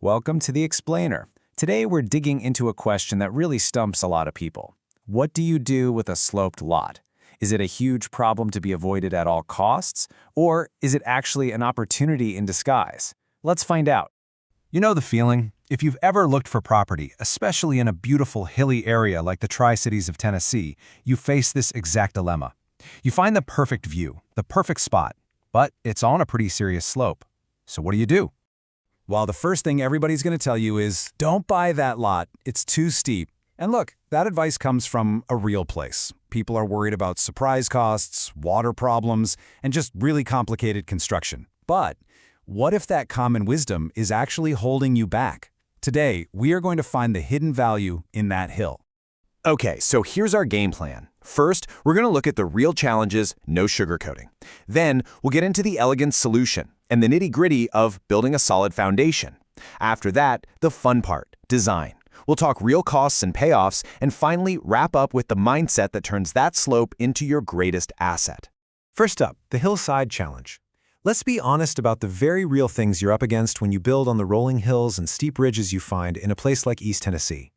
Welcome to the Explainer. Today we're digging into a question that really stumps a lot of people. What do you do with a sloped lot? Is it a huge problem to be avoided at all costs? Or is it actually an opportunity in disguise? Let's find out. You know the feeling? If you've ever looked for property, especially in a beautiful hilly area like the Tri-Cities of Tennessee, you face this exact dilemma. You find the perfect view, the perfect spot, but it's on a pretty serious slope. So what do? Well, the first thing everybody's going to tell you is, don't buy that lot, it's too steep. And look, that advice comes from a real place. People are worried about surprise costs, water problems, and just really complicated construction. But what if that common wisdom is actually holding you back? Today, we are going to find the hidden value in that hill. Okay, so here's our game plan. First, we're going to look at the real challenges, no sugarcoating. Then, we'll get into the elegant solution and the nitty-gritty of building a solid foundation. After that, the fun part, design. We'll talk real costs and payoffs, and finally wrap up with the mindset that turns that slope into your greatest asset. First up, the hillside challenge. Let's be honest about the very real things you're up against when you build on the rolling hills and steep ridges you find in a place like East Tennessee.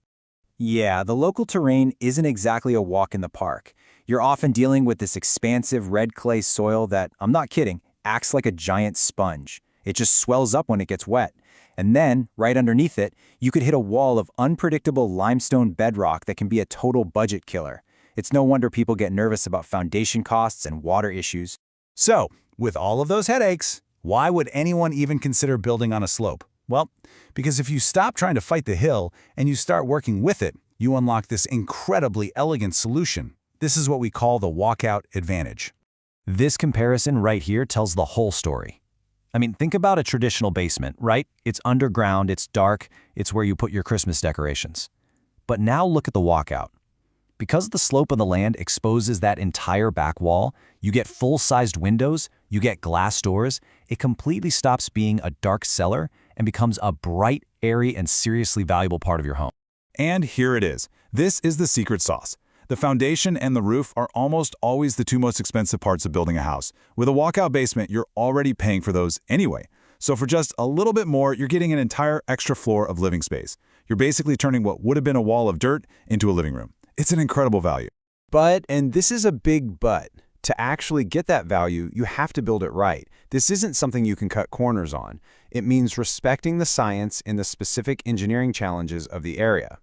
Yeah, the local terrain isn't exactly a walk in the park. You're often dealing with this expansive red clay soil that, I'm not kidding, acts like a giant sponge. It just swells up when it gets wet. And then, right underneath it, you could hit a wall of unpredictable limestone bedrock that can be a total budget killer. It's no wonder people get nervous about foundation costs and water issues. So, with all of those headaches, why would anyone even consider building on a slope? Well, because if you stop trying to fight the hill and you start working with it, you unlock this incredibly elegant solution. This is what we call the walkout advantage. This comparison right here tells the whole story. I mean, think about a traditional basement, right? It's underground, it's dark, it's where you put your Christmas decorations. But now look at the walkout. Because the slope of the land exposes that entire back wall, you get full-sized windows, you get glass doors, it completely stops being a dark cellar and becomes a bright, airy, and seriously valuable part of your home. And here it is. This is the secret sauce. The foundation and the roof are almost always the two most expensive parts of building a house. With a walkout basement, you're already paying for those anyway. So for just a little bit more, you're getting an entire extra floor of living space. You're basically turning what would have been a wall of dirt into a living room. It's an incredible value. But, and this is a big but, to actually get that value, you have to build it right. This isn't something you can cut corners on. It means respecting the science and the specific engineering challenges of the area.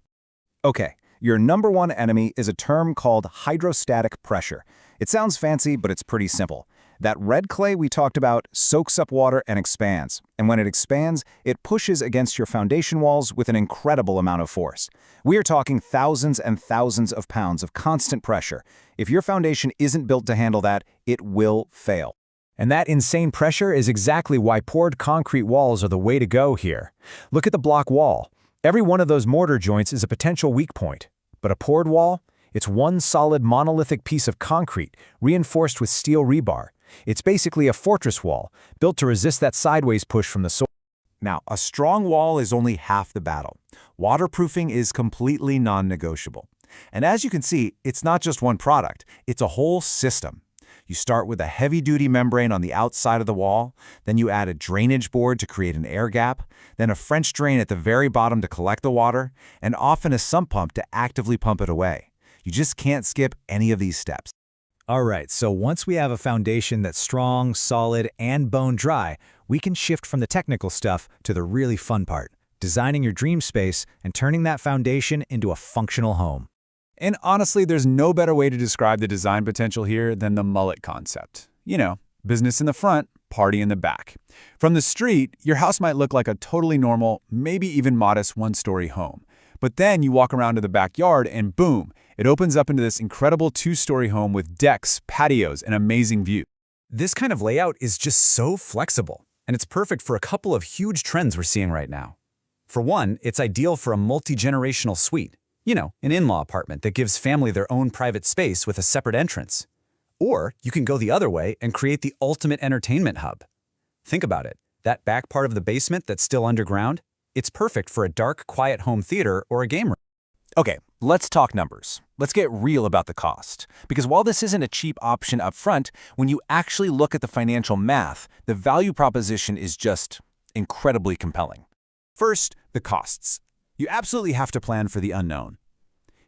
Okay, your number one enemy is a term called hydrostatic pressure. It sounds fancy, but it's pretty simple. That red clay we talked about soaks up water and expands. And when it expands, it pushes against your foundation walls with an incredible amount of force. We are talking thousands and thousands of pounds of constant pressure. If your foundation isn't built to handle that, it will fail. And that insane pressure is exactly why poured concrete walls are the way to go here. Look at the block wall. Every one of those mortar joints is a potential weak point. But a poured wall? It's one solid monolithic piece of concrete, reinforced with steel rebar. It's basically a fortress wall, built to resist that sideways push from the soil. Now, a strong wall is only half the battle. Waterproofing is completely non-negotiable. And as you can see, it's not just one product, it's a whole system. You start with a heavy-duty membrane on the outside of the wall, then you add a drainage board to create an air gap, then a French drain at the very bottom to collect the water, and often a sump pump to actively pump it away. You just can't skip any of these steps. All right, so once we have a foundation that's strong, solid, and bone dry, we can shift from the technical stuff to the really fun part, designing your dream space and turning that foundation into a functional home. And honestly, there's no better way to describe the design potential here than the mullet concept. You know, business in the front, party in the back. From the street, your house might look like a totally normal, maybe even modest one-story home. But then you walk around to the backyard and boom, it opens up into this incredible two-story home with decks, patios, and amazing views. This kind of layout is just so flexible, and it's perfect for a couple of huge trends we're seeing right now. For one, it's ideal for a multi-generational suite. You know, an in-law apartment that gives family their own private space with a separate entrance. Or you can go the other way and create the ultimate entertainment hub. Think about it. That back part of the basement that's still underground, it's perfect for a dark, quiet home theater or a game room. Okay, let's talk numbers. Let's get real about the cost. Because while this isn't a cheap option up front, when you actually look at the financial math, the value proposition is just incredibly compelling. First, the costs. You absolutely have to plan for the unknown.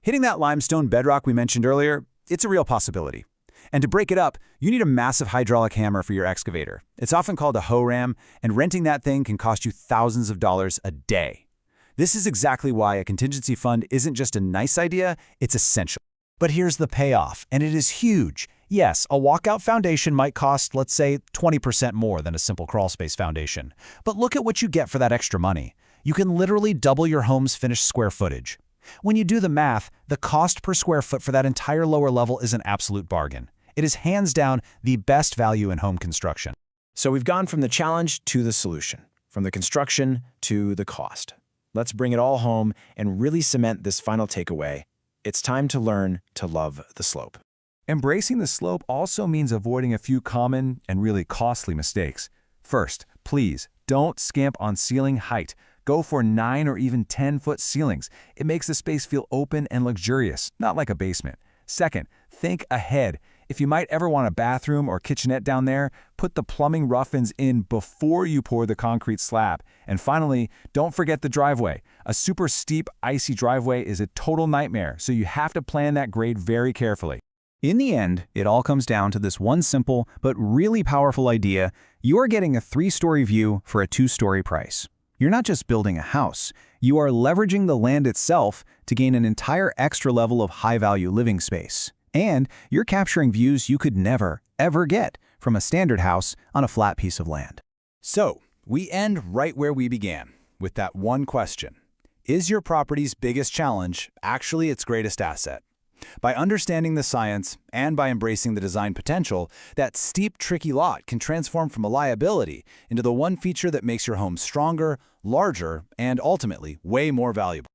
Hitting that limestone bedrock we mentioned earlier, it's a real possibility. And to break it up, you need a massive hydraulic hammer for your excavator. It's often called a hoe ram, and renting that thing can cost you thousands of dollars a day. This is exactly why a contingency fund isn't just a nice idea, it's essential. But here's the payoff, and it is huge. Yes, a walkout foundation might cost, let's say, 20% more than a simple crawlspace foundation. But look at what you get for that extra money. You can literally double your home's finished square footage. When you do the math, the cost per square foot for that entire lower level is an absolute bargain. It is hands down the best value in home construction. So we've gone from the challenge to the solution, from the construction to the cost. Let's bring it all home and really cement this final takeaway. It's time to learn to love the slope. Embracing the slope also means avoiding a few common and really costly mistakes. First, please don't skimp on ceiling height. Go for 9 or even 10-foot ceilings. It makes the space feel open and luxurious, not like a basement. Second, think ahead. If you might ever want a bathroom or kitchenette down there, put the plumbing rough-ins in before you pour the concrete slab. And finally, don't forget the driveway. A super steep, icy driveway is a total nightmare, so you have to plan that grade very carefully. In the end, it all comes down to this one simple but really powerful idea. You are getting a 3-story view for a 2-story price. You're not just building a house. You are leveraging the land itself to gain an entire extra level of high-value living space. And you're capturing views you could never, ever get from a standard house on a flat piece of land. So, we end right where we began, with that one question. Is your property's biggest challenge actually its greatest asset? By understanding the science and by embracing the design potential, that steep, tricky lot can transform from a liability into the one feature that makes your home stronger, larger, and ultimately way more valuable.